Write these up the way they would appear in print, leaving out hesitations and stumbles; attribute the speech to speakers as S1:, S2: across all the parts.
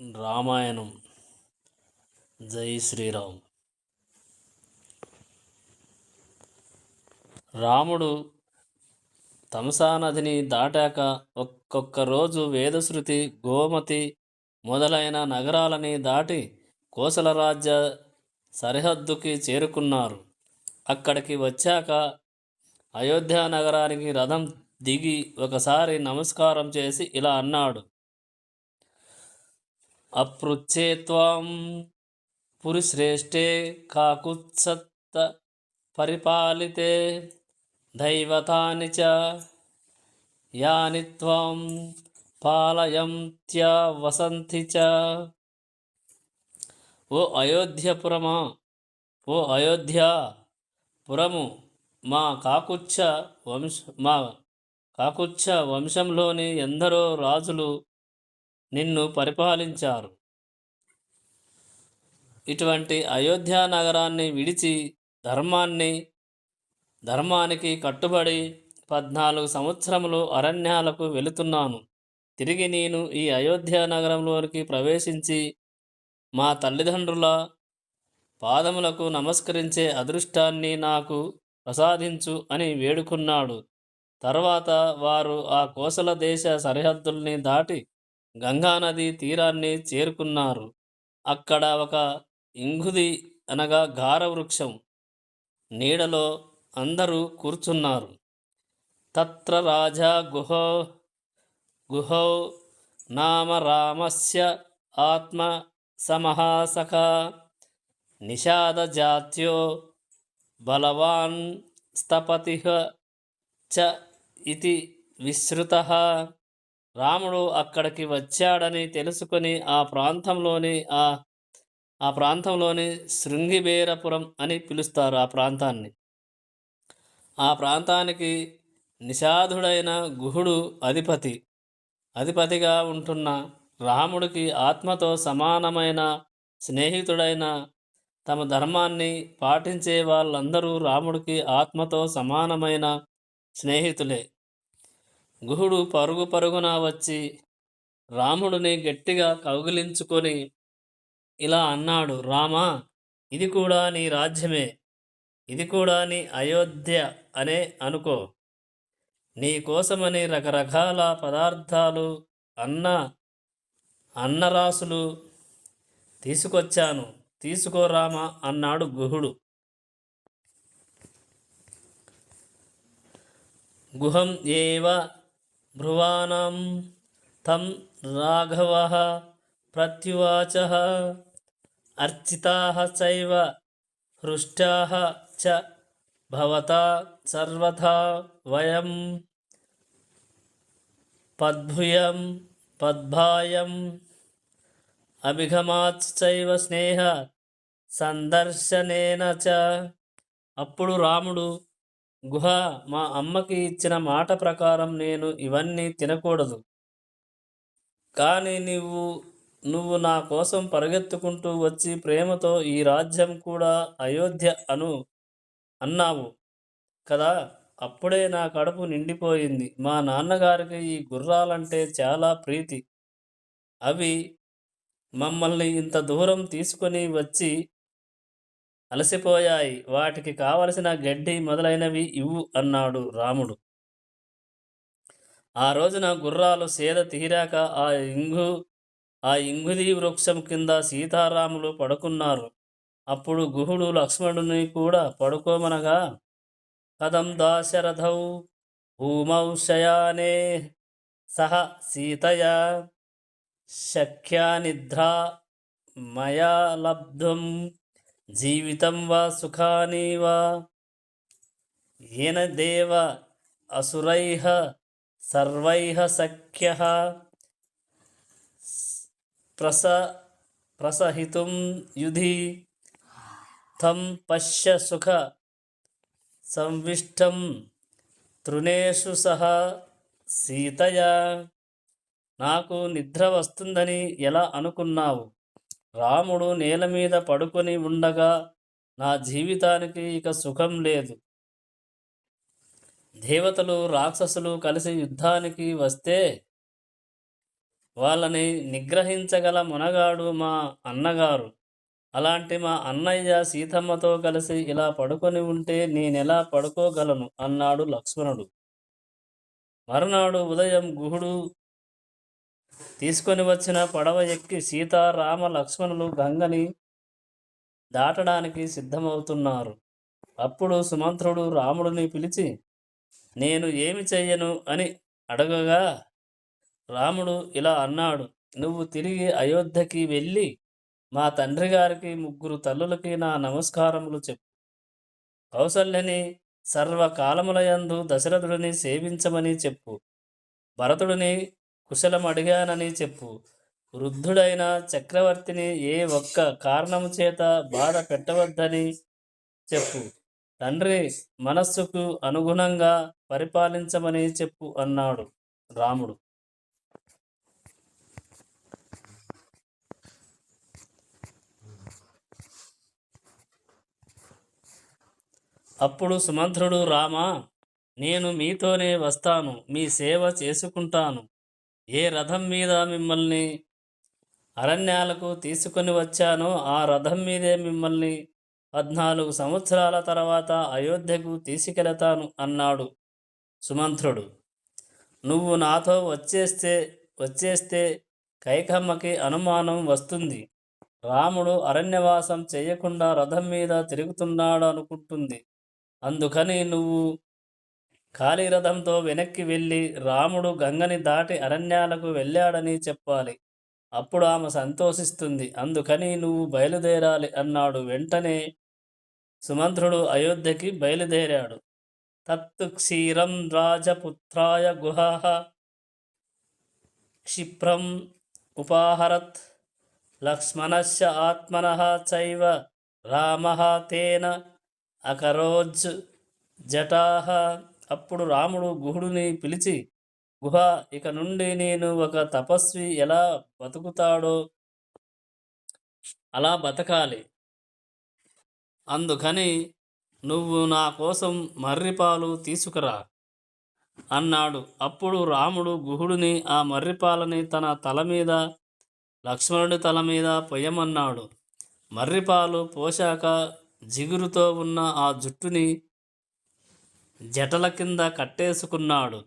S1: రామాయణం. జై శ్రీరామ్. రాముడు తమసా నదిని దాటాక ఒక్కొక్క రోజు వేదశృతి, గోమతి మొదలైన నగరాలని దాటి కోసల రాజ్య సరిహద్దుకి చేరుకున్నారు. అక్కడికి వచ్చాక అయోధ్య నగరానికి రథం దిగి ఒకసారి నమస్కారం చేసి ఇలా అన్నాడు: అపృచ్ఛే త్వాం పురిశ్రేష్ఠే కాకుత్సత్త పరిపాలితే దైవతాని చ యాని త్వాం పాలయంత్య వసంతి చ. ఓ అయోధ్యపురమా, ఓ అయోధ్యాపురము, మా కాకుత్స వంశంలోని ఎందరో రాజులు నిన్ను పరిపాలించారు. ఇటువంటి అయోధ్య నగరాన్ని విడిచి ధర్మానికి కట్టుబడి 14 సంవత్సరములు అరణ్యాలకు వెళుతున్నాను. తిరిగి నేను ఈ అయోధ్య నగరంలోనికి ప్రవేశించి మా తల్లిదండ్రుల పాదములకు నమస్కరించే అదృష్టాన్ని నాకు ప్రసాదించు అని వేడుకున్నాడు. తర్వాత వారు ఆ కోసల దేశ సరిహద్దుల్ని దాటి గంగానది తీరాన్ని చేరుకున్నారు. అక్కడ ఒక ఇంగుది అనగా గార వృక్షం నీడలో అందరూ కూర్చున్నారు. తత్ర రాజా గుహౌ నామ రామస్య ఆత్మ సమహాసఖ నిషాద జాత్యో బలవాన్ స్థపతి చ ఇతి విశ్రుతః. రాముడు అక్కడికి వచ్చాడని తెలుసుకొని ఆ ప్రాంతంలోని శృంగిబేరపురం అని పిలుస్తారు. ఆ ప్రాంతానికి నిషాధుడైన గుహుడు అధిపతిగా ఉంటున్న రాముడికి ఆత్మతో సమానమైన స్నేహితుడైన తమ ధర్మాన్ని పాటించే వాళ్ళందరూ రాముడికి ఆత్మతో సమానమైన స్నేహితులే. గుహుడు పరుగున వచ్చి రాముడిని గట్టిగా కౌగిలించుకొని ఇలా అన్నాడు: రామా, ఇది కూడా నీ రాజ్యమే, ఇది కూడా నీ అయోధ్య అనే అనుకో. నీ కోసమని రకరకాల పదార్థాలు, అన్నరాసులు తీసుకొచ్చాను, తీసుకో రామా అన్నాడు గుహుడు. గుహం ఏవ బ్రువాణం తం రాఘవః ప్రత్యువాచః అర్చితాః చైవ హృష్టాః చ భవతా సర్వథా వయం పద్భాయం అభిగమాచ్చైవ స్నేహ సందర్శనేన చ. అప్పుడు రాముడు: గుహ, మా అమ్మకి ఇచ్చిన మాట ప్రకారం నేను ఇవన్నీ తినకూడదు. కానీ నువ్వు నా కోసం పరిగెత్తుకుంటూ వచ్చి ప్రేమతో ఈ రాజ్యం కూడా అయోధ్య అన్నావు కదా, అప్పుడే నా కడుపు నిండిపోయింది. మా నాన్నగారికి ఈ గుర్రాలంటే చాలా ప్రీతి. అవి మమ్మల్ని ఇంత దూరం తీసుకొని వచ్చి అలసిపోయాయి. వాటికి కావలసిన గడ్డి మొదలైనవి ఇవ్వు అన్నాడు రాముడు. ఆ రోజున గుర్రాలు సేద తీరాక ఆ ఇంగుది వృక్షం కింద సీతారాములు పడుకున్నారు. అప్పుడు గుహుడు లక్ష్మణుని కూడా పడుకోమనగా, కథం దాశరథౌ భూమౌ శయానే సహ సీతయా శక్యా నిద్రా మయా లబ్ధుం జీవితం వా సుఖాని వా ఏన దేవ అసురైః సర్వైః సఖ్యః ప్రసహితుం యుధి తం పశ్య సుఖ సంవిష్టం తృణేషు సహ సీతయా. నాకు నిద్ర వస్తుందని ఎలా అనుకున్నావు? రాముడు నేల మీద పడుకొని ఉండగా నా జీవితానికి ఇక సుఖం లేదు. దేవతలు రాక్షసులు కలిసి యుద్ధానికి వస్తే వాళ్ళని నిగ్రహించగల మునగాడు మా అన్నగారు. అలాంటి మా అన్నయ్య సీతమ్మతో కలిసి ఇలా పడుకొని ఉంటే నేనెలా పడుకోగలను అన్నాడు లక్ష్మణుడు. మరునాడు ఉదయం గుహుడు తీసుకొని వచ్చిన పడవ ఎక్కి సీత, రామ, లక్ష్మణులు గంగని దాటడానికి సిద్ధమవుతున్నారు. అప్పుడు సుమంత్రుడు రాముడిని పిలిచి, నేను ఏమి చెయ్యను అని అడగగా రాముడు ఇలా అన్నాడు, నువ్వు తిరిగి అయోధ్యకి వెళ్ళి మా తండ్రి గారికి 3 తల్లులకి నా నమస్కారములు చెప్పు. కౌసల్యని సర్వకాలములయందు దశరథుడిని సేవించమని చెప్పు. భరతుడిని కుశలం అడిగానని చెప్పు. వృద్ధుడైన చక్రవర్తిని ఏ ఒక్క కారణము చేత బాధ పెట్టవద్దని చెప్పు. తండ్రి మనస్సుకు అనుగుణంగా పరిపాలించమని చెప్పు అన్నాడు రాముడు. అప్పుడు సుమంత్రుడు, రామా, నేను మీతోనే వస్తాను, మీ సేవ చేసుకుంటాను. ఏ రథం మీద మిమ్మల్ని అరణ్యాలకు తీసుకొని వచ్చానో ఆ రథం మీదే మిమ్మల్ని 14 సంవత్సరాల తర్వాత అయోధ్యకు తీసుకెళతాను అన్నాడు సుమంత్రుడు. నువ్వు నాతో వచ్చేస్తే కైకమ్మకి అనుమానం వస్తుంది. రాముడు అరణ్యవాసం చేయకుండా రథం మీద తిరుగుతున్నాడు అనుకుంటుంది. అందుకని నువ్వు కాళీరథంతో వెనక్కి వెళ్ళి రాముడు గంగని దాటి అరణ్యాలకు వెళ్ళాడని చెప్పాలి. అప్పుడు ఆమె సంతోషిస్తుంది. అందుకని నువ్వు బయలుదేరాలి అన్నాడు. వెంటనే సుమంత్రుడు అయోధ్యకి బయలుదేరాడు. తత్తు క్షీరం రాజపుత్రాయ గుహః క్షిప్రం ఉపాహరత్ లక్ష్మణస్య ఆత్మనః చైవ రామః తేన అకరోజ్ జటాహ. అప్పుడు రాముడు గుహుడిని పిలిచి, గుహ, ఇక నుండి నేను ఒక తపస్వి ఎలా బతుకుతాడో అలా బతకాలి. అందుకని నువ్వు నా కోసం మర్రిపాలు తీసుకురా అన్నాడు. అప్పుడు రాముడు గుహుడిని ఆ మర్రిపాలని తన తల మీద, లక్ష్మణుడి తల మీద పొయ్యమన్నాడు. మర్రిపాలు పోశాక జిగురుతో ఉన్న ఆ జుట్టుని జటల కింద కట్టేసుకున్నాడు.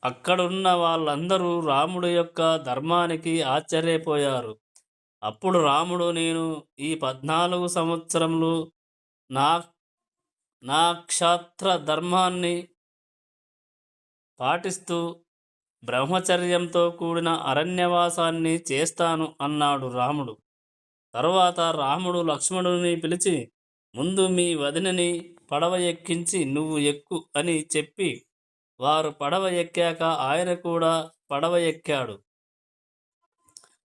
S1: అక్కడున్న వాళ్ళందరూ రాముడి యొక్క ధర్మానికి ఆశ్చర్యపోయారు. అప్పుడు రాముడు, నేను ఈ 14 సంవత్సరములు నా నా క్షాత్ర ధర్మాన్ని పాటిస్తూ బ్రహ్మచర్యంతో కూడిన అరణ్యవాసాన్ని చేస్తాను అన్నాడు రాముడు. తరువాత రాముడు లక్ష్మణుడిని పిలిచి, ముందు మీ వదినని పడవ ఎక్కించి నువ్వు ఎక్కు అని చెప్పి వారు పడవ ఎక్కాక ఆయన కూడా పడవ ఎక్కాడు.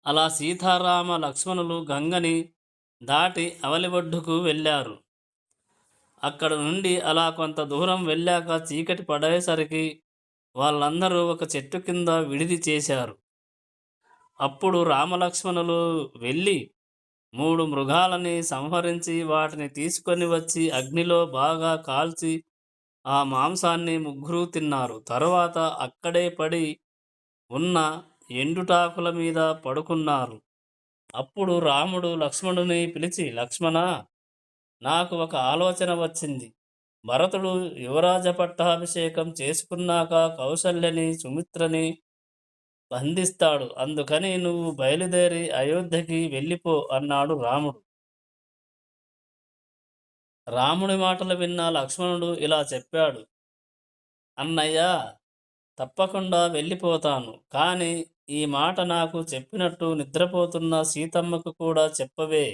S1: అలా సీతారామ లక్ష్మణులు గంగని దాటి అవలి ఒడ్డుకు వెళ్ళారు. అక్కడ నుండి అలా కొంత దూరం వెళ్ళాక చీకటి పడేసరికి వాళ్ళందరూ ఒక చెట్టు కింద విడిది చేశారు. అప్పుడు రామలక్ష్మణులు వెళ్ళి 3 మృగాలని సంహరించి వాటిని తీసుకొని వచ్చి అగ్నిలో బాగా కాల్చి ఆ మాంసాన్ని 3 తిన్నారు. తరువాత అక్కడే పడి ఉన్న ఎండుటాకుల మీద పడుకున్నారు. అప్పుడు రాముడు లక్ష్మణుని పిలిచి, లక్ష్మణ, నాకు ఒక ఆలోచన వచ్చింది. భరతుడు యువరాజ పట్టాభిషేకం చేసుకున్నాక కౌసల్యని, సుమిత్రని బంధిస్తాడు. అందుకని నువ్వు బయలుదేరి అయోధ్యకి వెళ్ళిపో అన్నాడు రాముడు. రాముడి మాటలు విన్న లక్ష్మణుడు ఇలా చెప్పాడు, అన్నయ్య, తప్పకుండా వెళ్ళిపోతాను. కానీ ఈ మాట నాకు చెప్పినట్టు నిద్రపోతున్న సీతమ్మకు కూడా చెప్పవే.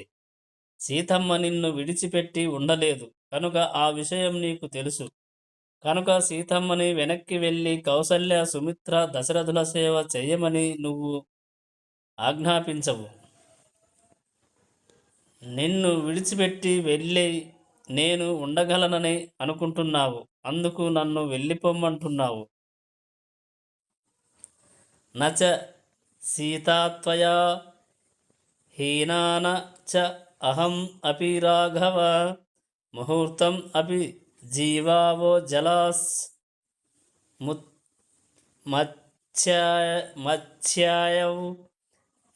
S1: సీతమ్మ నిన్ను విడిచిపెట్టి ఉండలేదు కనుక ఆ విషయం నీకు తెలుసు. కనుక సీతమ్మని వెనక్కి వెళ్ళి కౌసల్య, సుమిత్ర, దశరథుల సేవ చెయ్యమని నువ్వు ఆజ్ఞాపించవు. నిన్ను విడిచిపెట్టి వెళ్ళి నేను ఉండగలనని అనుకుంటున్నావు. అందుకు నన్ను వెళ్ళిపోమ్మంటున్నావు. నచ సీతాత్వయా హీనాన చ అహం అపి రాఘవ ముహూర్తం అపి జీవావో జలాస్ మత్స్యాయౌ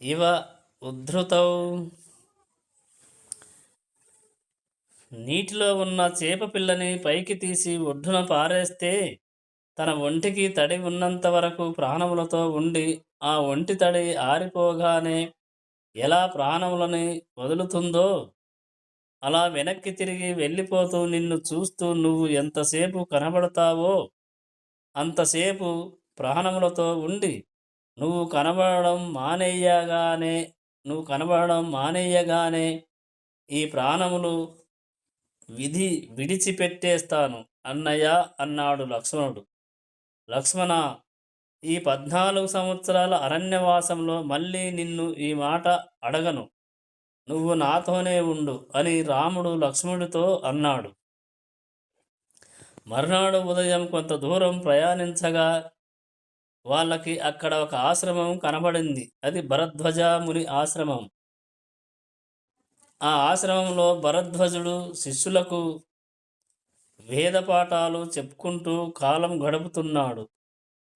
S1: ఇవ ఉద్ధృతౌ. నీటిలో ఉన్న చేప పిల్లని పైకి తీసి ఒడ్డున పారేస్తే తన ఒంటికి తడి ఉన్నంత వరకు ప్రాణములతో ఉండి ఆ ఒంటి తడి ఆరిపోగానే ఎలా ప్రాణములని వదులుతుందో అలా వెనక్కి తిరిగి వెళ్ళిపోతూ నిన్ను చూస్తూ నువ్వు ఎంతసేపు కనబడతావో అంతసేపు ప్రాణములతో ఉండి నువ్వు కనబడడం మానేయగానే నువ్వు కనబడడం మానేయగానే ఈ ప్రాణములు విడిచిపెట్టేస్తాను అన్నయ్య అన్నాడు లక్ష్మణుడు. లక్ష్మణ, ఈ 14 సంవత్సరాల అరణ్యవాసంలో మళ్ళీ నిన్ను ఈ మాట అడగను. నువ్వు నాతోనే ఉండు అని రాముడు లక్ష్మణుడితో అన్నాడు. మర్నాడు ఉదయం కొంత దూరం ప్రయాణించగా వాళ్ళకి అక్కడ ఒక ఆశ్రమం కనబడింది. అది భరద్వాజ ముని ఆశ్రమం. ఆ ఆశ్రమంలో భరద్వాజుడు శిష్యులకు వేదపాఠాలు చెప్పుకుంటూ కాలం గడుపుతున్నాడు.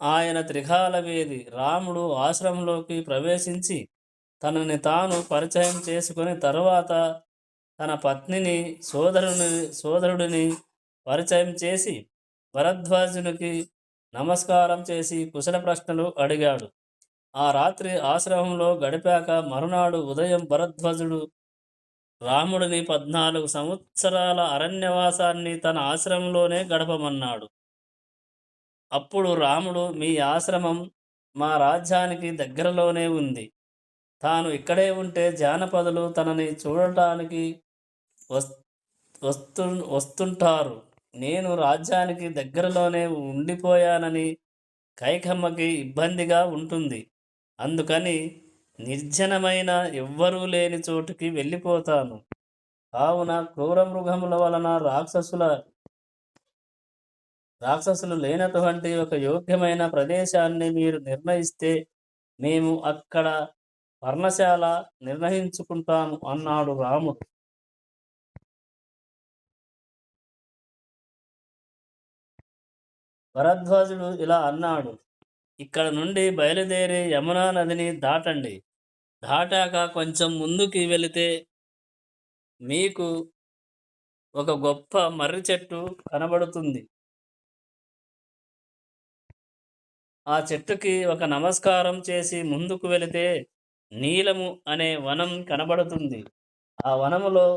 S1: ఆయన త్రికాలవేది. రాముడు ఆశ్రమంలోకి ప్రవేశించి తనని తాను పరిచయం చేసుకుని తరువాత తన పత్నిని సోదరుడిని పరిచయం చేసి భరద్వాజునికి నమస్కారం చేసి కుశల ప్రశ్నలు అడిగాడు. ఆ రాత్రి ఆశ్రమంలో గడిపాక మరునాడు ఉదయం భరద్వాజుడు రాముడిని 14 సంవత్సరాల అరణ్యవాసాన్ని తన ఆశ్రమంలోనే గడపమన్నాడు. అప్పుడు రాముడు, మీ ఆశ్రమం మా రాజ్యానికి దగ్గరలోనే ఉంది. తాను ఇక్కడే ఉంటే జానపదులు తనని చూడటానికి వస్తుంటారు. నేను రాజ్యానికి దగ్గరలోనే ఉండిపోయానని కైకమ్మకి ఇబ్బందిగా ఉంటుంది. అందుకని నిర్జనమైన ఎవ్వరూ లేని చోటుకి వెళ్ళిపోతాను. కావున క్రూర మృగముల వలన రాక్షసులు లేనటువంటి ఒక యోగ్యమైన ప్రదేశాన్ని మీరు నిర్ణయిస్తే మేము అక్కడ పర్ణశాల నిర్ణయించుకుంటాము అన్నాడు రాముడు. భరద్వాజుడు ఇలా అన్నాడు, ఇక్కడ నుండి బయలుదేరి యమునా నదిని దాటండి. దాటాక కొంచెం ముందుకి వెళితే మీకు ఒక గొప్ప మర్రి చెట్టు కనబడుతుంది. ఆ చెట్టుకి ఒక నమస్కారం చేసి ముందుకు వెళితే నీలము అనే వనం కనబడుతుంది. ఆ వనములో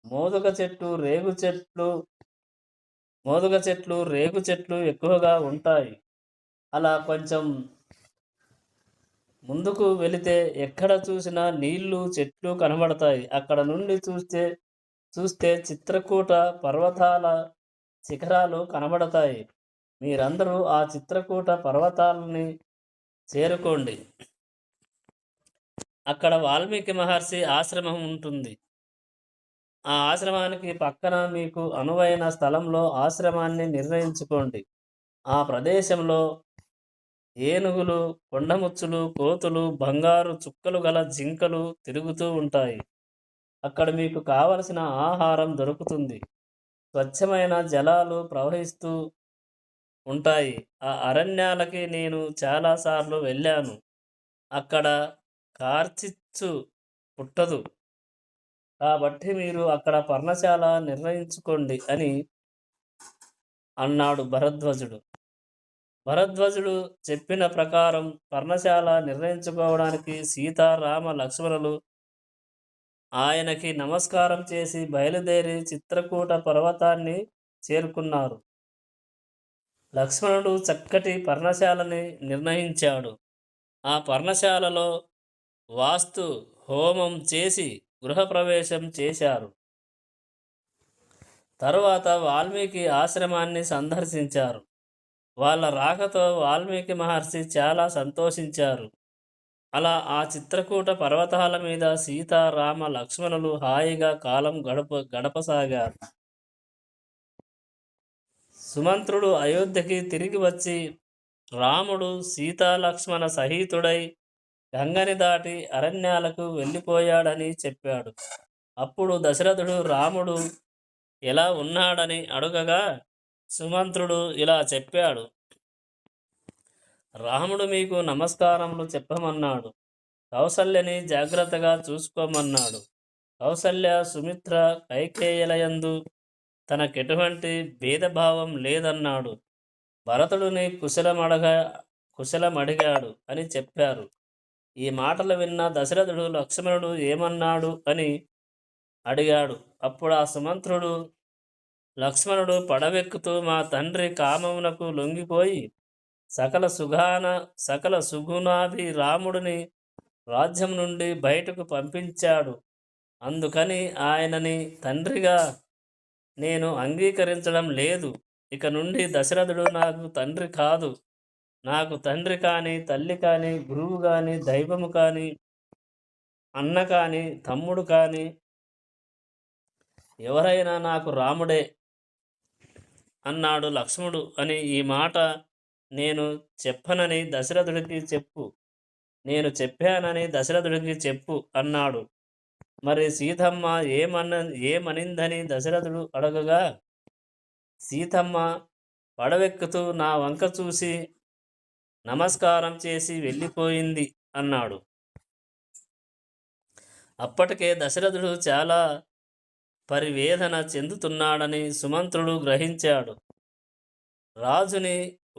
S1: మోదుగ చెట్లు రేగు చెట్లు ఎక్కువగా ఉంటాయి. అలా కొంచెం ముందుకు వెళితే ఎక్కడ చూసినా నీళ్లు చెట్లు కనబడతాయి. అక్కడ నుండి చూస్తే చిత్రకూట పర్వతాల శిఖరాలు కనబడతాయి. మీరందరూ ఆ చిత్రకూట పర్వతాలని చేరుకోండి. అక్కడ వాల్మీకి మహర్షి ఆశ్రమం ఉంటుంది. ఆ ఆశ్రమానికి పక్కన మీకు అనువైన స్థలంలో ఆశ్రమాన్ని నిర్ణయించుకోండి. ఆ ప్రదేశంలో ఏనుగులు, కొండముచ్చులు, కోతులు, బంగారు చుక్కలు గల జింకలు తిరుగుతూ ఉంటాయి. అక్కడ మీకు కావలసిన ఆహారం దొరుకుతుంది. స్వచ్ఛమైన జలాలు ప్రవహిస్తూ ఉంటాయి. ఆ అరణ్యాలకి నేను చాలాసార్లు వెళ్ళాను. అక్కడ కార్చిచ్చు పుట్టదు. కాబట్టి మీరు అక్కడ పర్ణశాల నిర్ణయించుకోండి అని అన్నాడు భరద్వాజుడు. భరద్వాజుడు చెప్పిన ప్రకారం పర్ణశాల నిర్ణయించుకోవడానికి సీత, రామ, లక్ష్మణులు ఆయనకి నమస్కారం చేసి బయలుదేరి చిత్రకూట పర్వతాన్ని చేరుకున్నారు. లక్ష్మణుడు చక్కటి పర్ణశాలని నిర్ణయించాడు. ఆ పర్ణశాలలో వాస్తు హోమం చేసి గృహప్రవేశం చేశారు. తరువాత వాల్మీకి ఆశ్రమాన్ని సందర్శించారు. వాళ్ళ రాకతో వాల్మీకి మహర్షి చాలా సంతోషించారు. అలా ఆ చిత్రకూట పర్వతాల మీద సీత, రామ, లక్ష్మణులు హాయిగా కాలం గడపసాగారు. సుమంత్రుడు అయోధ్యకి తిరిగి వచ్చి రాముడు సీతా లక్ష్మణ సహితుడై గంగని దాటి అరణ్యాలకు వెళ్ళిపోయాడని చెప్పాడు. అప్పుడు దశరథుడు రాముడు ఎలా ఉన్నాడని అడుగగా సుమంత్రుడు ఇలా చెప్పాడు. రాముడు మీకు నమస్కారములు చెప్పమన్నాడు. కౌసల్యని జాగ్రత్తగా చూసుకోమన్నాడు. కౌసల్య, సుమిత్ర, కైకేయలయందు తనకెటువంటి భేదభావం లేదన్నాడు. భరతుడిని కుశలమడిగాడు అని చెప్పారు. ఈ మాటలు విన్న దశరథుడు లక్ష్మణుడు ఏమన్నాడు అని అడిగాడు. అప్పుడు ఆ సుమంత్రుడు లక్ష్మణుడు పడవెక్కుతూ మా తండ్రి కామమునకు లొంగిపోయి సకల సుగుణాభి రాముడిని రాజ్యం నుండి బయటకు పంపించాడు. అందుకని ఆయనని తండ్రిగా నేను అంగీకరించడం లేదు. ఇక నుండి దశరథుడు నాకు తండ్రి కాదు. నాకు తండ్రి కానీ, తల్లి కానీ, గురువు కానీ, దైవము కానీ, అన్న కానీ, తమ్ముడు కానీ ఎవరైనా నాకు రాముడే అన్నాడు లక్ష్మణుడు. అని ఈ మాట నేను చెప్పనని దశరథుడికి చెప్పు, నేను చెప్పానని దశరథుడికి చెప్పు అన్నాడు. మరి సీతమ్మ ఏమనిందని దశరథుడు అడగగా, సీతమ్మ పడవెక్కుతూ నా వంక చూసి నమస్కారం చేసి వెళ్ళిపోయింది అన్నాడు. అప్పటికే దశరథుడు చాలా పరివేదన చెందుతున్నాడని సుమంత్రుడు గ్రహించాడు. రాజుని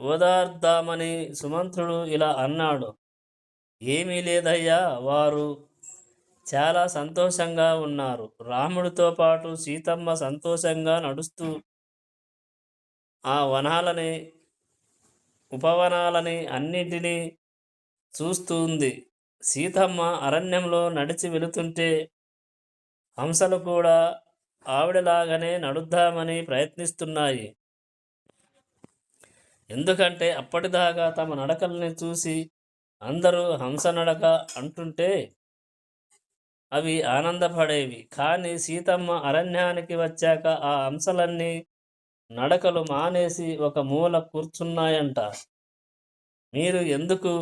S1: ఓదార్దామని సుమంత్రుడు ఇలా అన్నాడు, ఏమీ లేదయ్యా, వారు చాలా సంతోషంగా ఉన్నారు. రాముడితో పాటు సీతమ్మ సంతోషంగా నడుస్తూ ఆ వనాలని, ఉపవనాలని అన్నిటినీ చూస్తుంది. సీతమ్మ అరణ్యంలో నడిచి వెళుతుంటే హంసలు కూడా ఆవిడలాగానే నడుద్దామని ప్రయత్నిస్తున్నాయి. ఎందుకంటే అప్పటిదాకా తమ నడకల్ని చూసి అందరూ హంస నడక అంటుంటే అవి ఆనందపడేవి. కానీ సీతమ్మ అరణ్యానికి వచ్చాక ఆ హంసలన్నీ నడకలు మానేసి ఒక మూల కూర్చున్నాయంట. మీరు ఎందుకు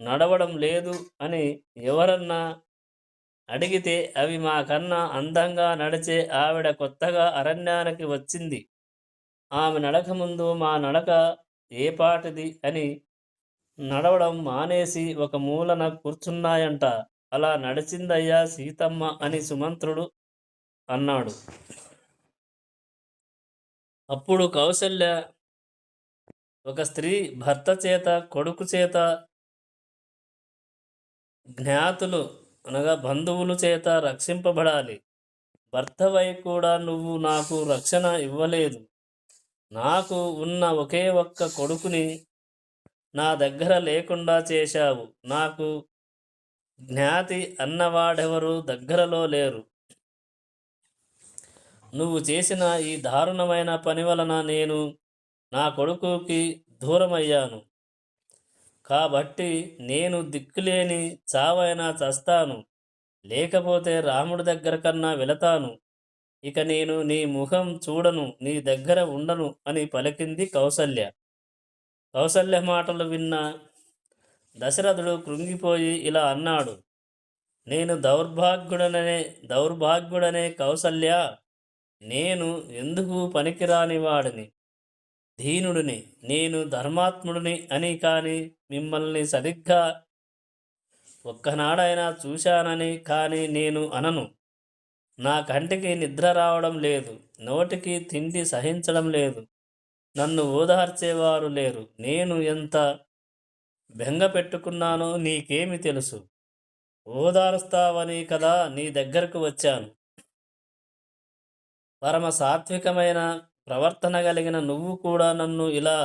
S1: నడవడం లేదు అని ఎవరన్నా అడిగితే అవి మాకన్నా అందంగా నడిచే ఆవిడ కొత్తగా అరణ్యానికి వచ్చింది. ఆమె నడక ముందు మా నడక ఏపాటిది అని నడవడం మానేసి ఒక మూలన కూర్చున్నాయంట. అలా నడిచిందయ్యా సీతమ్మ అని సుమంత్రుడు అన్నాడు. అప్పుడు కౌసల్య, ఒక స్త్రీ భర్త చేత, కొడుకు చేత, జ్ఞాతులు అనగా బంధువుల చేత రక్షింపబడాలి. భర్తవై కూడా నువ్వు నాకు రక్షణ ఇవ్వలేదు. నాకు ఉన్న ఒకే ఒక్క కొడుకుని నా దగ్గర లేకుండా చేశావు. నాకు జ్ఞాతి అన్నవాడెవరు దగ్గరలో లేరు. నువ్వు చేసిన ఈ దారుణమైన పని వలన నేను నా కొడుకుకి దూరమయ్యాను. కాబట్టి నేను దిక్కులేని చావైనా చస్తాను, లేకపోతే రాముడి దగ్గర కన్నా వెళతాను. ఇక నేను నీ ముఖం చూడను, నీ దగ్గర ఉండను అని పలికింది కౌసల్య. కౌసల్య మాటలు విన్న దశరథుడు కృంగిపోయి ఇలా అన్నాడు, నేను దౌర్భాగ్యుడనే కౌసల్య, నేను ఎందుకు పనికిరాని వాడిని, దీనుడిని, నేను ధర్మాత్ముడిని అని కానీ మిమ్మల్ని సరిగ్గా ఒక్కనాడైనా చూశానని కానీ నేను అనను. నా కంటికి నిద్ర రావడం లేదు, నోటికి తిండి సహించడం లేదు, నన్ను ఓదార్చేవారు లేరు. నేను ఎంత బెంగ పెట్టుకున్నానో నీకేమి తెలుసు? ఓదారుస్తావని కదా నీ దగ్గరకు వచ్చాను. పరమ సాత్వికమైన ప్రవర్తన కలిగిన నువ్వు కూడా నన్ను ఇలా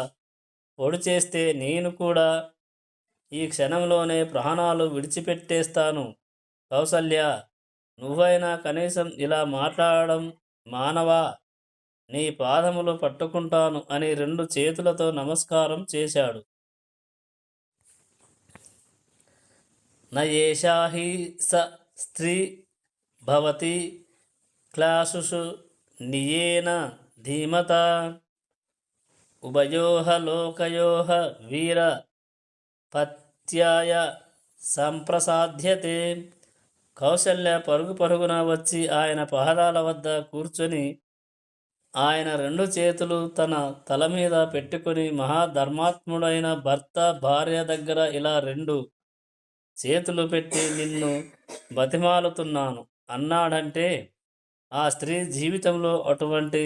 S1: పొడి చేస్తే నేను కూడా ఈ క్షణంలోనే ప్రాణాలు విడిచిపెట్టేస్తాను. కౌసల్య, నువ్వైనా కనీసం ఇలా మాట్లాడడం మానవా? నీ పాదములు పట్టుకుంటాను అని 2 చేతులతో నమస్కారం చేశాడు. నయేషా హి స స్త్రీ భవతి క్లాసుషు నియేన ధీమత ఉభయోః లోకయోః వీర పత్యాయ సంప్రసాధ్యతే. కౌసల్య పరుగున వచ్చి ఆయన పాదాల వద్ద కూర్చొని ఆయన 2 చేతులు తన తల మీద పెట్టుకుని, మహాధర్మాత్ముడైన భర్త భార్య దగ్గర ఇలా 2 చేతులు పెట్టి నిన్ను బతిమాలుతున్నాను అన్నాడంటే, ఆ స్త్రీ జీవితంలో అటువంటి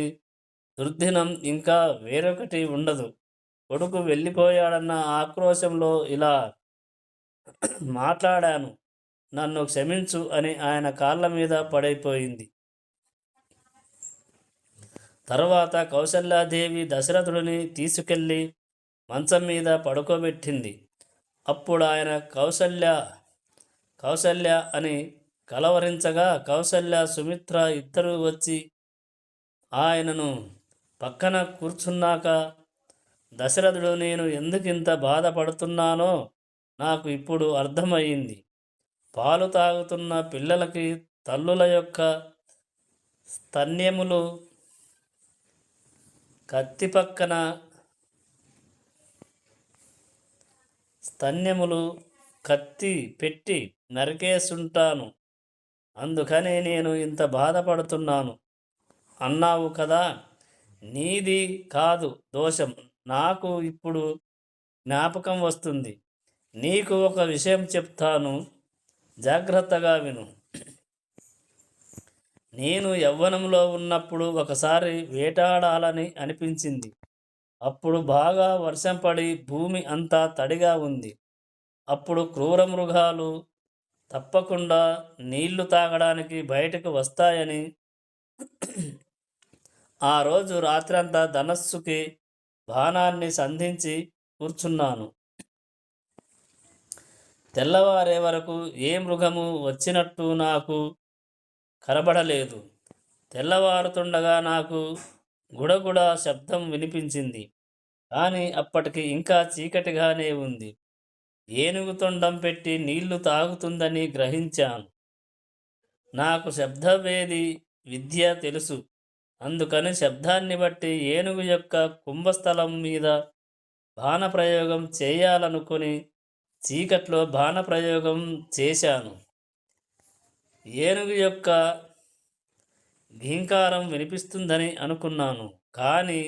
S1: దుర్దినం ఇంకా వేరొకటి ఉండదు. కొడుకు వెళ్ళిపోయాడన్న ఆక్రోశంలో ఇలా మాట్లాడాను. నన్ను క్షమించు అని ఆయన కాళ్ళ మీద పడైపోయింది. తరువాత కౌసల్యాదేవి దశరథుడిని తీసుకెళ్ళి మంచం మీద పడుకోబెట్టింది. అప్పుడు ఆయన కౌసల్య కౌసల్య అని కలవరించగా, కౌసల్య సుమిత్ర ఇద్దరూ వచ్చి ఆయనను పక్కన కూర్చున్నాక, దశరథుడు నేను ఎందుకింత బాధపడుతున్నానో నాకు ఇప్పుడు అర్థమయ్యింది. పాలు తాగుతున్న పిల్లలకి తల్లుల యొక్క స్తన్యములు కత్తి పక్కన కత్తి పెట్టి నరికేసుంటాను. అందుకనే నేను ఇంత బాధపడుతున్నాను అన్నావు కదా. నీది కాదు దోషం. నాకు ఇప్పుడు జ్ఞాపకం వస్తుంది. నీకు ఒక విషయం చెప్తాను, జాగ్రత్తగా విను. నేను యవ్వనంలో ఉన్నప్పుడు ఒకసారి వేటాడాలని అనిపించింది. అప్పుడు బాగా వర్షం పడి భూమి అంతా తడిగా ఉంది. అప్పుడు క్రూర మృగాలు తప్పకుండా నీళ్లు తాగడానికి బయటకు వస్తాయని ఆ రోజు రాత్రంతా ధనస్సుకి బాణాన్ని సంధించి కూర్చున్నాను. తెల్లవారే వరకు ఏ మృగము వచ్చినట్టు నాకు కనబడలేదు. తెల్లవారుతుండగా నాకు గుడగుడ శబ్దం వినిపించింది. కానీ అప్పటికి ఇంకా చీకటిగానే ఉంది. ఏనుగు తొండం పెట్టి నీళ్లు తాగుతుందని గ్రహించాను. నాకు శబ్దవేది విద్య తెలుసు. అందుకని శబ్దాన్ని బట్టి ఏనుగు యొక్క కుంభస్థలం మీద బాణప్రయోగం చేయాలనుకుని చీకట్లో బాణప్రయోగం చేశాను. ఏనుగు యొక్క ఘీంకారం వినిపిస్తుందని అనుకున్నాను. కానీ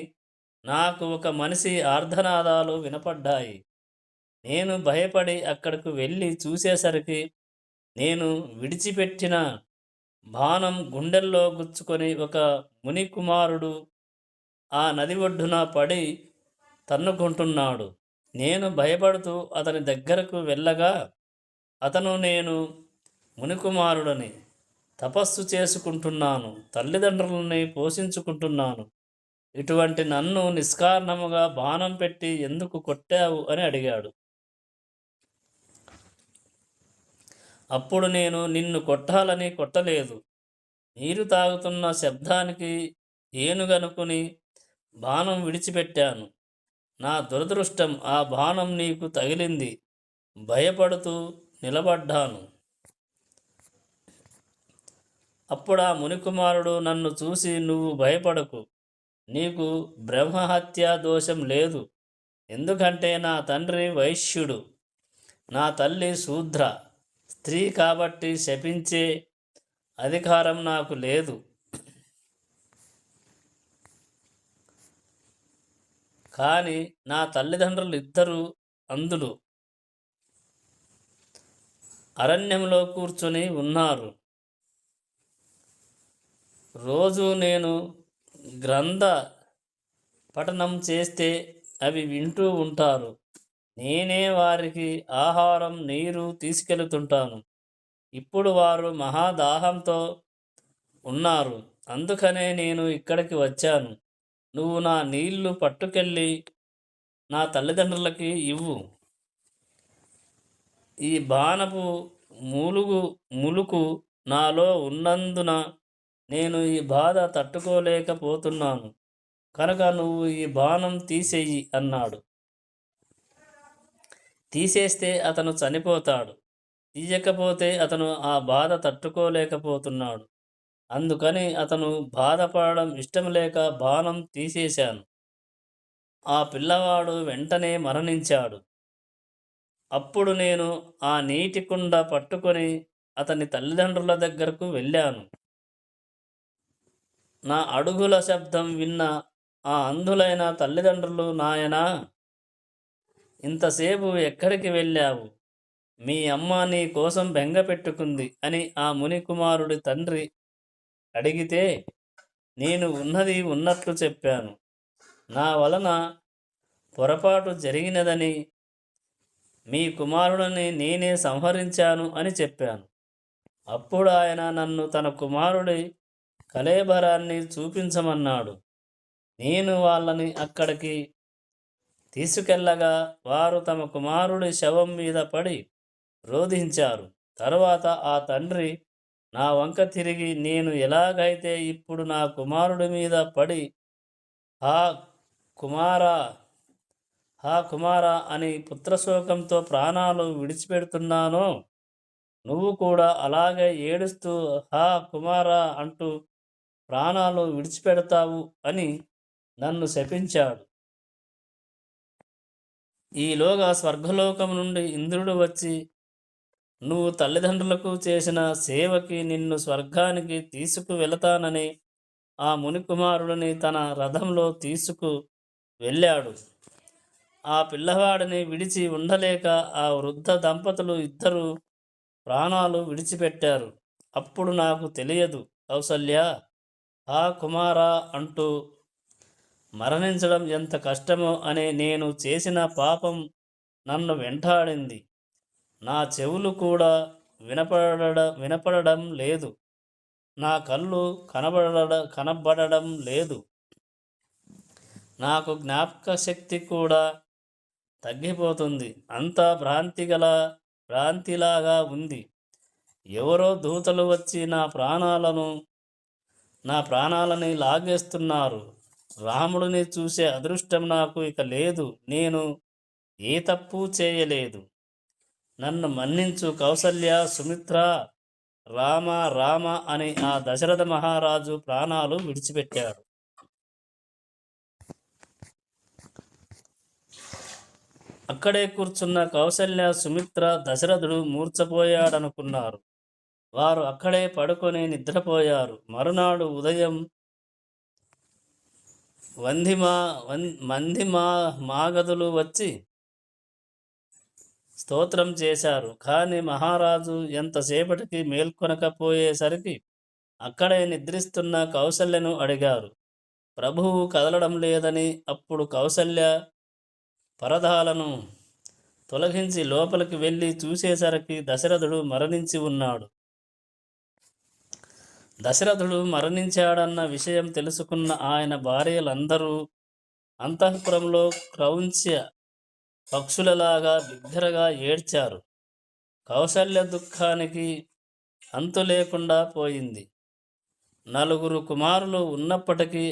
S1: నాకు ఒక మనిషి ఆర్ధనాదాలు వినపడ్డాయి. నేను భయపడి అక్కడకు వెళ్ళి చూసేసరికి నేను విడిచిపెట్టిన బాణం గుండెల్లో గుచ్చుకొని ఒక ముని కుమారుడు ఆ నది ఒడ్డున పడి తన్నుకుంటున్నాడు. నేను భయపడుతూ అతని దగ్గరకు వెళ్ళగా, అతను నేను మునికుమారుడని, తపస్సు చేసుకుంటున్నాను, తల్లిదండ్రులని పోషించుకుంటున్నాను, ఇటువంటి నన్ను నిష్కారణముగా బాణం పెట్టి ఎందుకు కొట్టావు అని అడిగాడు. అప్పుడు నేను నిన్ను కొట్టాలని కొట్టలేదు. నీరు తాగుతున్న శబ్దానికి ఏనుగనుకుని బాణం విడిచిపెట్టాను. నా దురదృష్టం, ఆ బాణం నీకు తగిలింది. భయపడుతూ నిలబడ్డాను. అప్పుడు ఆ మునికుమారుడు నన్ను చూసి, నువ్వు భయపడకు, నీకు బ్రహ్మహత్యా దోషం లేదు. ఎందుకంటే నా తండ్రి వైశ్యుడు, నా తల్లి శూద్ర స్త్రీ కాబట్టి శపించే అధికారం నాకు లేదు. కానీ నా తల్లిదండ్రులు ఇద్దరు అంధులు, అరణ్యంలో కూర్చొని ఉన్నారు. రోజు నేను గ్రంథ పఠనం చేస్తే అవి వింటూ ఉంటారు. నేనే వారికి ఆహారం, నీరు తీసుకెళ్తుంటాను. ఇప్పుడు వారు మహాదాహంతో ఉన్నారు. అందుకనే నేను ఇక్కడికి వచ్చాను. నువ్వు నా నీళ్లు పట్టుకెళ్ళి నా తల్లిదండ్రులకి ఇవ్వు. ఈ బాణపు ములుకు నాలో ఉన్నందున నేను ఈ బాధ తట్టుకోలేకపోతున్నాను. కనుక నువ్వు ఈ బాణం తీసేయి అన్నాడు. తీసేస్తే అతను చనిపోతాడు, తీయకపోతే అతను ఆ బాధ తట్టుకోలేకపోతున్నాడు. అందుకని అతను బాధపడడం ఇష్టం లేక బాణం తీసేశాను. ఆ పిల్లవాడు వెంటనే మరణించాడు. అప్పుడు నేను ఆ నీటి కుండ పట్టుకొని అతని తల్లిదండ్రుల దగ్గరకు వెళ్ళాను. నా అడుగుల శబ్దం విన్న ఆ అంధులైన తల్లిదండ్రులు, నాయనా, ఇంతసేపు ఎక్కడికి వెళ్ళావు? మీ అమ్మ నీ కోసం బెంగ పెట్టుకుంది అని ఆ ముని కుమారుడి తండ్రి అడిగితే, నేను ఉన్నది ఉన్నట్లు చెప్పాను. నా వలన పొరపాటు జరిగినదని, మీ కుమారుడిని నేనే సంహరించాను అని చెప్పాను. అప్పుడు ఆయన నన్ను తన కుమారుడి కళేబరాన్ని చూపించమన్నాడు. నేను వాళ్ళని అక్కడికి తీసుకెళ్ళగా వారు తమ కుమారుడి శవం మీద పడి రోధించారు. తరువాత ఆ తండ్రి నా వంక తిరిగి, నేను ఎలాగైతే ఇప్పుడు నా కుమారుడి మీద పడి హా కుమారా, హా కుమారా అని పుత్రశోకంతో ప్రాణాలు విడిచిపెడుతున్నానో, నువ్వు కూడా అలాగే ఏడుస్తూ హా కుమారా అంటూ ప్రాణాలు విడిచిపెడతావు అని నన్ను శపించాడు. ఈలోగా స్వర్గలోకం నుండి ఇంద్రుడు వచ్చి, నువ్వు తల్లిదండ్రులకు చేసిన సేవకి నిన్ను స్వర్గానికి తీసుకువెళతానని ఆ మునికుమారుడిని తన రథంలో తీసుకు వెళ్ళాడు. ఆ పిల్లవాడిని విడిచి ఉండలేక ఆ వృద్ధ దంపతులు ఇద్దరు ప్రాణాలు విడిచిపెట్టారు. అప్పుడు నాకు తెలియదు, కౌసల్య, ఆ కుమారా అంటూ మరణించడం ఎంత కష్టమో అని. నేను చేసిన పాపం నన్ను వెంటాడింది. నా చెవులు కూడా వినపడడం లేదు. నా కళ్ళు కనబడడం లేదు. నాకు జ్ఞాపక శక్తి కూడా తగ్గిపోతుంది. అంతా భ్రాంతిలాగా ఉంది. ఎవరో దూతలు వచ్చి నా ప్రాణాలని లాగేస్తున్నారు. రాముడిని చూసే అదృష్టం నాకు ఇక లేదు. నేను ఏ తప్పు చేయలేదు. నన్ను మన్నించు కౌసల్య, సుమిత్ర, రామ రామ అని ఆ దశరథ మహారాజు ప్రాణాలు విడిచిపెట్టాడు. అక్కడే కూర్చున్న కౌసల్య, సుమిత్ర, దశరథుడు మూర్ఛపోయాడనుకున్నారు. వారు అక్కడే పడుకొని నిద్రపోయారు. మరునాడు ఉదయం మాగధులు వచ్చి స్తోత్రం చేశారు. కానీ మహారాజు ఎంతసేపటికి మేల్కొనకపోయేసరికి అక్కడే నిద్రిస్తున్న కౌసల్యను అడిగారు. ప్రభువు కదలడం లేదని. అప్పుడు కౌసల్య పరదాలను తొలగించి లోపలికి వెళ్ళి చూసేసరికి దశరథుడు మరణించి ఉన్నాడు. దశరథుడు మరణించాడన్న విషయం తెలుసుకున్న ఆయన భార్యలందరూ అంతఃపురంలో క్రౌంచ్య పక్షులలాగా బిగ్గరగా ఏడ్చారు. కౌసల్య దుఃఖానికి అంతు లేకుండా పోయింది. 4 కుమారులు ఉన్నప్పటికీ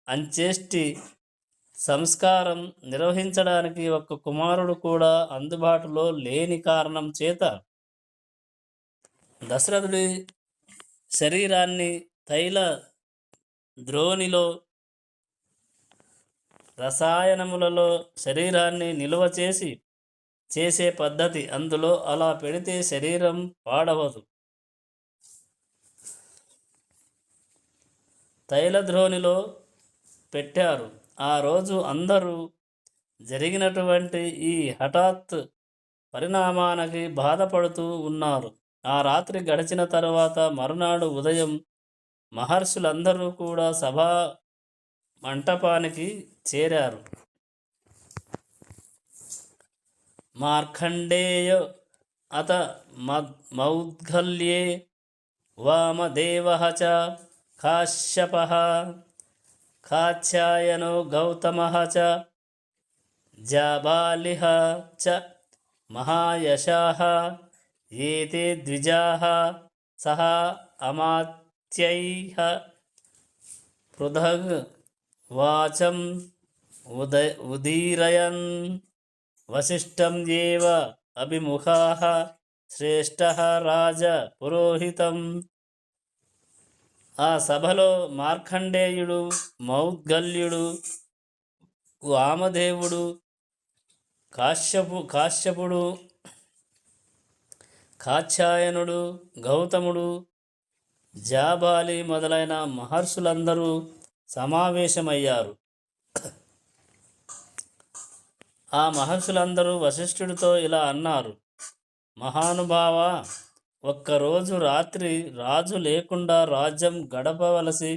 S1: అంత్యేష్టి సంస్కారం నిర్వహించడానికి ఒక్క కుమారుడు కూడా అందుబాటులో లేని కారణం చేత దశరథుడి శరీరాన్ని తైల ద్రోణిలో రసాయనములలో శరీరాన్ని నిల్వ చేసే పద్ధతి. అందులో అలా పెడితే శరీరం పాడవదు. తైలద్రోణిలో పెట్టారు. ఆ రోజు అందరూ జరిగినటువంటి ఈ హఠాత్ పరిణామానికి బాధపడుతూ ఉన్నారు. ఆ రాత్రి గడిచిన తరువాత మరునాడు ఉదయం మహర్షులందరూ కూడా సభా మంటపానికి చేరారు. మార్కండేయ అత మౌద్గల్యే వామదేవః చ కాశ్యపః కాత్యాయనో గౌతమః చ జాబాలిః చ మహాయశాః ఏతే ద్విజాః సహ అమాత్యైః పృథగ్ వాచం ఉదీరయన్ వశిష్ఠం ఏవ అభిముఖాః శ్రేష్ఠః రాజ పురోహితం. ఆ సభలో మార్కండేయుడు, మౌద్గల్యుడు, వామదేవుడు, కాశ్యపుడు, కాత్యాయనుడు, గౌతముడు, జాబాలి మొదలైన మహర్షులందరూ సమావేశమయ్యారు. ఆ మహర్షులందరూ వశిష్ఠుడితో ఇలా అన్నారు: మహానుభావ, ఒక్కరోజు రాత్రి రాజు లేకుండా రాజ్యం గడపవలసి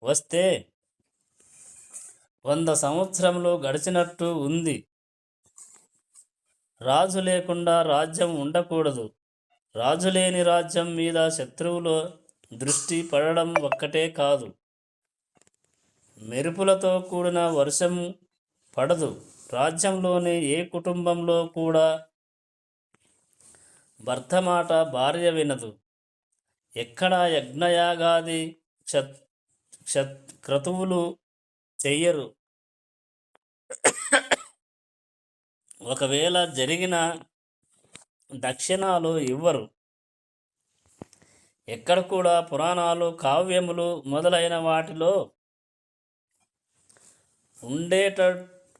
S1: వస్తే 100 సంవత్సరములు గడిచినట్టు ఉంది. రాజు లేకుండా రాజ్యం ఉండకూడదు. రాజు లేని రాజ్యం మీద శత్రువుల దృష్టి పడడం ఒక్కటే కాదు, మెరుపులతో కూడిన వర్షం పడదు. రాజ్యంలోని ఏ కుటుంబంలో కూడా భర్త మాట భార్య వినదు. ఎక్కడ యజ్ఞయాగాది క్రతువులు చెయ్యరు. ఒకవేళ జరిగిన దక్షిణాలు ఇవ్వరు. ఎక్కడ కూడా పురాణాలు, కావ్యములు మొదలైన వాటిలో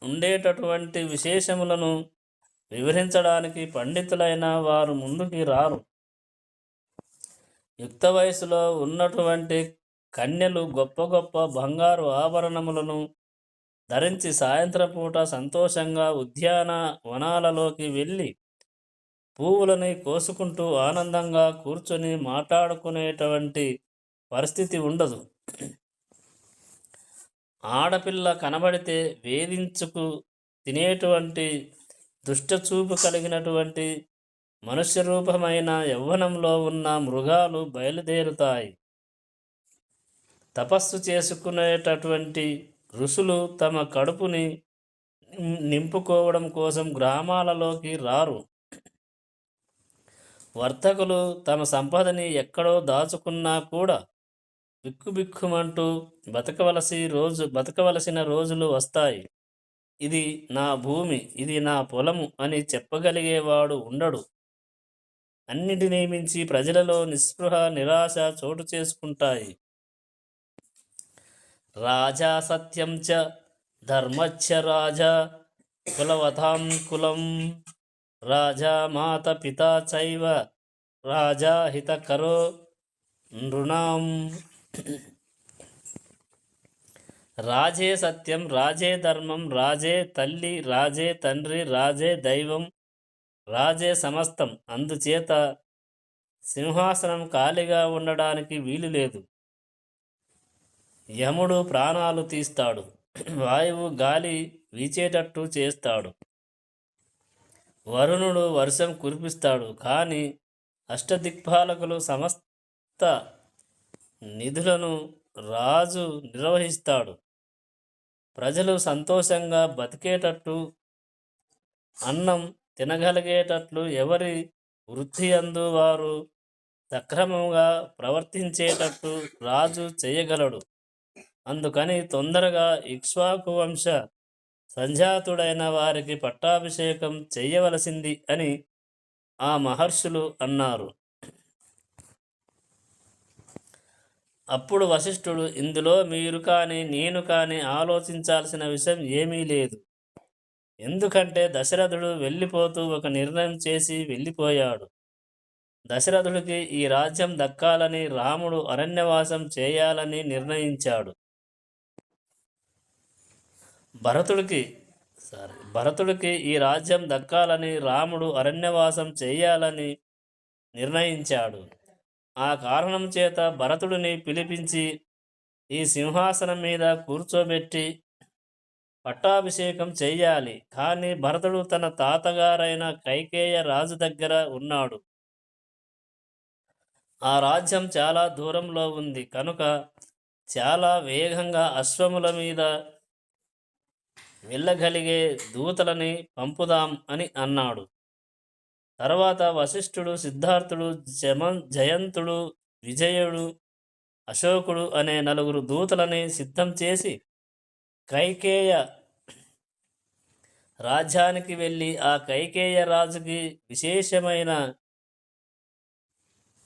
S1: ఉండేటటువంటి విశేషములను వివరించడానికి పండితులైన వారు ముందుకి రారు. యుక్త వయసులో ఉన్నటువంటి కన్యలు గొప్ప గొప్ప బంగారు ఆభరణములను ధరించి సాయంత్రం పూట సంతోషంగా ఉద్యానవనాలలోకి వెళ్ళి పువ్వులని కోసుకుంటూ ఆనందంగా కూర్చొని మాట్లాడుకునేటువంటి పరిస్థితి ఉండదు. ఆడపిల్ల కనబడితే వేధించుకు తినేటువంటి దుష్టచూపు కలిగినటువంటి మనుష్య రూపమైన యవ్వనంలో ఉన్న మృగాలు బయలుదేరుతాయి. తపస్సు చేసుకునేటటువంటి ఋషులు తమ కడుపుని నింపుకోవడం కోసం గ్రామాలలోకి రారు. వర్తకులు తమ సంపదని ఎక్కడో దాచుకున్నా కూడా బిక్కుబిక్కుమంటూ బతకవలసిన రోజులు వస్తాయి. ఇది నా భూమి, ఇది నా పొలము అని చెప్పగలిగేవాడు ఉండడు. అన్నిటినీ మించి ప్రజలలో నిస్పృహ, నిరాశ చోటు చేసుకుంటాయి. రాజా సత్యం చ ధర్మచ్చ రాజా కులవతాం కులం, రాజా మాత పితా చైవ రాజా హితకరో నృణాం. రాజే సత్యం, రాజే ధర్మం, రాజే తల్లి, రాజే తండ్రి, రాజే దైవం, రాజే సమస్తం. అందుచేత సింహాసనం ఖాళీగా ఉండడానికి వీలు లేదు. యముడు ప్రాణాలు తీస్తాడు, వాయువు గాలి వీచేటట్టు చేస్తాడు, వరుణుడు వర్షం కురిపిస్తాడు. కానీ అష్టదిక్పాలకులు సమస్త నిధులను రాజు నిర్వహిస్తాడు. ప్రజలు సంతోషంగా బతికేటట్టు, అన్నం తినగలిగేటట్లు ఎవరి వృత్తి అందు వారు సక్రమంగా ప్రవర్తించేటట్టు రాజు చేయగలడు. అందుకని తొందరగా ఇక్ష్వాకు వంశ సంజాతుడైన వారికి పట్టాభిషేకం చెయ్యవలసింది అని ఆ మహర్షులు అన్నారు. అప్పుడు వశిష్ఠుడు, ఇందులో మీరు కానీ నేను కానీ ఆలోచించాల్సిన విషయం ఏమీ లేదు. ఎందుకంటే దశరథుడు వెళ్ళిపోతూ ఒక నిర్ణయం చేసి వెళ్ళిపోయాడు. దశరథుడికి ఈ రాజ్యం దక్కాలని, రాముడు అరణ్యవాసం చేయాలని నిర్ణయించాడు. భరతుడికి ఈ రాజ్యం దక్కాలని, రాముడు అరణ్యవాసం చేయాలని నిర్ణయించాడు. ఆ కారణం చేత భరతుడిని పిలిపించి ఈ సింహాసనం మీద కూర్చోబెట్టి పట్టాభిషేకం చెయ్యాలి. కానీ భరతుడు తన తాతగారైన కైకేయ రాజు దగ్గర ఉన్నాడు. ఆ రాజ్యం చాలా దూరంలో ఉంది కనుక చాలా వేగంగా అశ్వముల మీద వెళ్ళగలిగే దూతలని పంపుదాం అని అన్నాడు. తర్వాత వశిష్ఠుడు, సిద్ధార్థుడు, జయంతుడు, విజయుడు, అశోకుడు అనే 4 దూతలని సిద్ధం చేసి కైకేయ రాజ్యానికి వెళ్ళి ఆ కైకేయ రాజుకి విశేషమైన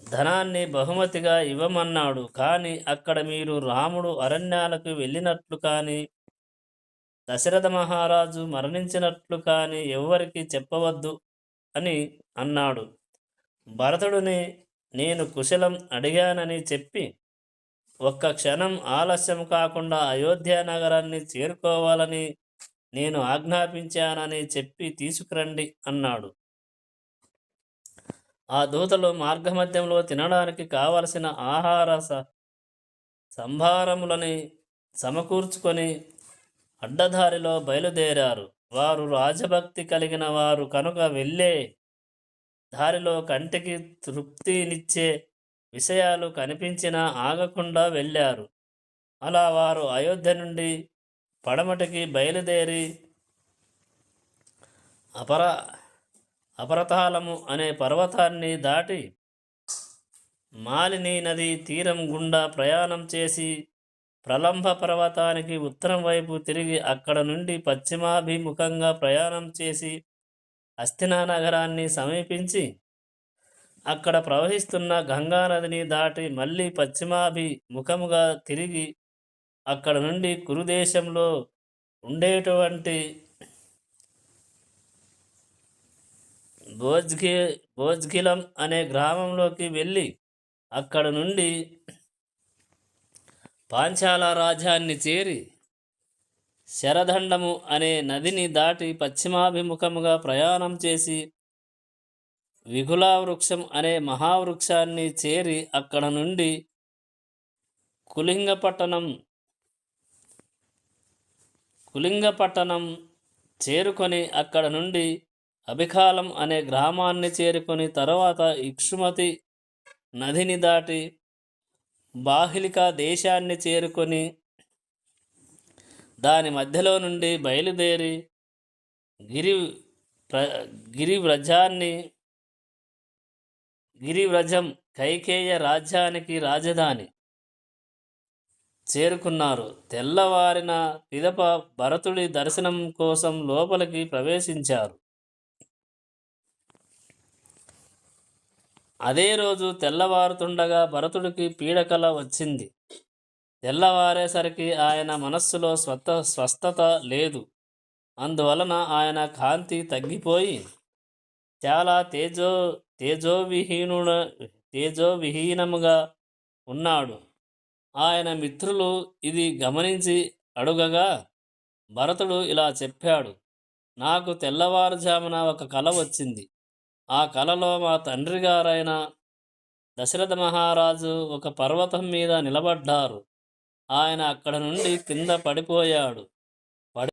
S1: ధనాన్ని బహుమతిగా ఇవ్వమన్నాడు. కానీ అక్కడ మీరు రాముడు అరణ్యాలకు వెళ్ళినట్లు కానీ, దశరథ మహారాజు మరణించినట్లు కానీ ఎవ్వరికి చెప్పవద్దు అని అన్నాడు. భరతుడిని నేను కుశలం అడిగానని చెప్పి ఒక్క క్షణం ఆలస్యం కాకుండా అయోధ్య నగరాన్ని చేరుకోవాలని నేను ఆజ్ఞాపించానని చెప్పి తీసుకురండి అన్నాడు. ఆ దూతలు మార్గమధ్యంలో తినడానికి కావలసిన ఆహార సంభారములని సమకూర్చుకొని అడ్డదారిలో బయలుదేరారు. వారు రాజభక్తి కలిగిన వారు కనుక వెళ్ళే దారిలో కంటికి తృప్తినిచ్చే విషయాలు కనిపించినా ఆగకుండా వెళ్ళారు. అలా వారు అయోధ్య నుండి పడమటికి బయలుదేరి అపరతాళము అనే పర్వతాన్ని దాటి మాలిని నది తీరం గుండా ప్రయాణం చేసి ప్రలంభ పర్వతానికి ఉత్తరం వైపు తిరిగి అక్కడ నుండి పశ్చిమాభిముఖంగా ప్రయాణం చేసి హస్తినా నగరాన్ని సమీపించి అక్కడ ప్రవహిస్తున్న గంగానదిని దాటి మళ్ళీ పశ్చిమాభిముఖముగా తిరిగి అక్కడ నుండి కురుదేశంలో ఉండేటువంటి భోజ్గిలం అనే గ్రామంలోకి వెళ్ళి అక్కడ నుండి పాంచాల రాజ్యాన్ని చేరి శరదండము అనే నదిని దాటి పశ్చిమాభిముఖముగా ప్రయాణం చేసి విగులా వృక్షం అనే మహావృక్షాన్ని చేరి అక్కడ నుండి కులింగపట్టణం చేరుకొని అక్కడ నుండి అభికాలం అనే గ్రామాన్ని చేరుకొని తర్వాత ఇక్షుమతి నదిని దాటి బాహ్లిక దేశాన్ని చేరుకొని దాని మధ్యలో నుండి బయలుదేరి గిరివ్రజం కైకేయ రాజ్యానికి రాజధాని చేరుకున్నారు. తెల్లవారిన పిదప భరతుడి దర్శనం కోసం లోపలికి ప్రవేశించారు. అదే రోజు తెల్లవారుతుండగా భరతుడికి పీడకల వచ్చింది. తెల్లవారేసరికి ఆయన మనస్సులో స్వస్థత లేదు. అందువలన ఆయన కాంతి తగ్గిపోయి చాలా తేజోవిహీనముగా ఉన్నాడు. ఆయన మిత్రులు ఇది గమనించి అడుగగా భరతుడు ఇలా చెప్పాడు, నాకు తెల్లవారుజామున ఒక కల వచ్చింది. ఆ కలలో మా తండ్రి గారైన దశరథ మహారాజు ఒక పర్వతం మీద నిలబడ్డారు. ఆయన అక్కడ నుండి కింద పడిపోయాడు.